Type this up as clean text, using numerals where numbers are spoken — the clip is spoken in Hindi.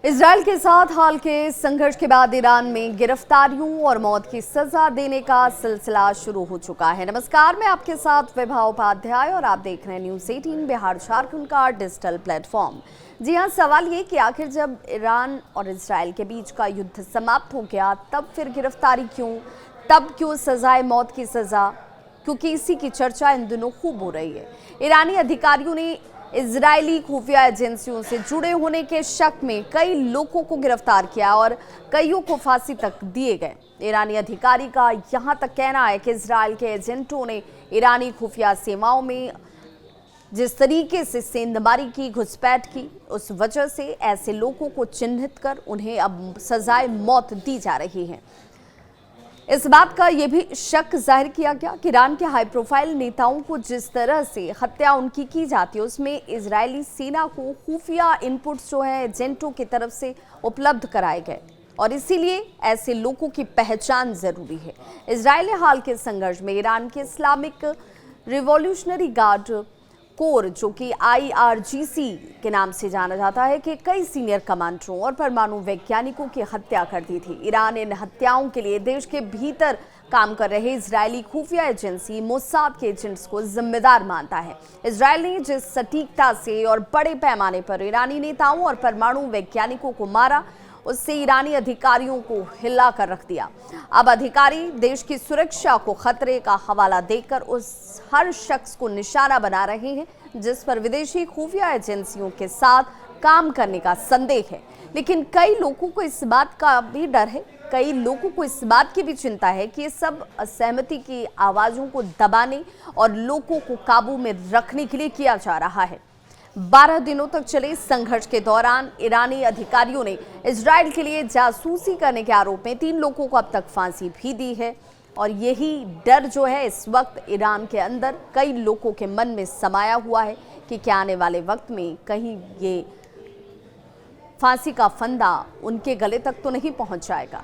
इजरायल के साथ हाल के संघर्ष के बाद ईरान में गिरफ्तारियों और मौत की सजा देने का सिलसिला शुरू हो चुका है। नमस्कार, मैं आपके साथ विभा उपाध्याय और आप देख रहे हैं न्यूज़ 18 बिहार झारखंड का डिजिटल प्लेटफॉर्म। जी हाँ, सवाल ये कि आखिर जब ईरान और इजरायल के बीच का युद्ध समाप्त हो गया तब फिर गिरफ्तारी क्यों, तब क्यों सजाए मौत की सजा, क्योंकि इसी की चर्चा इन दिनों खूब हो रही है। ईरानी अधिकारियों ने इजरायली खुफिया एजेंसियों से जुड़े होने के शक में कई लोगों को गिरफ्तार किया और कईयों को फांसी तक दिए गए। ईरानी अधिकारी का यहां तक कहना है कि इजरायल के एजेंटों ने ईरानी खुफिया सेवाओं में जिस तरीके से सेंधमारी की, घुसपैठ की, उस वजह से ऐसे लोगों को चिन्हित कर उन्हें अब सजाए मौत दी जा रही है। इस बात का यह भी शक जाहिर किया गया कि ईरान के हाई प्रोफाइल नेताओं को जिस तरह से हत्या उनकी की जाती है उसमें इजरायली सेना को खुफिया इनपुट्स जो है एजेंटों की तरफ से उपलब्ध कराए गए और इसीलिए ऐसे लोगों की पहचान जरूरी है। इजरायल ने हाल के संघर्ष में ईरान के इस्लामिक रिवॉल्यूशनरी गार्ड कोर, जो कि IRGC के नाम से जाना जाता है, कि कई सीनियर कमांडरों और परमाणु वैज्ञानिकों की हत्या कर दी थी। ईरान इन हत्याओं के लिए देश के भीतर काम कर रहे इजरायली खुफिया एजेंसी मोसाद के एजेंट्स को जिम्मेदार मानता है। इजरायल ने जिस सटीकता से और बड़े पैमाने पर ईरानी नेताओं और परमाणु वैज्ञानिकों को मारा, उससे ईरानी अधिकारियों को हिला कर रख दिया। अब अधिकारी देश की सुरक्षा को खतरे का हवाला देकर उस हर शख्स को निशाना बना रहे हैं जिस पर विदेशी खुफिया एजेंसियों के साथ काम करने का संदेह है। लेकिन कई लोगों को इस बात का भी डर है, कई लोगों को इस बात की भी चिंता है कि ये सब असहमति की आवाज़ों को दबाने और लोगों को काबू में रखने के लिए किया जा रहा है। 12 दिनों तक चले संघर्ष के दौरान ईरानी अधिकारियों ने इजरायल के लिए जासूसी करने के आरोप में 3 लोगों को अब तक फांसी भी दी है और यही डर जो है इस वक्त ईरान के अंदर कई लोगों के मन में समाया हुआ है कि क्या आने वाले वक्त में कहीं ये फांसी का फंदा उनके गले तक तो नहीं पहुंच जाएगा।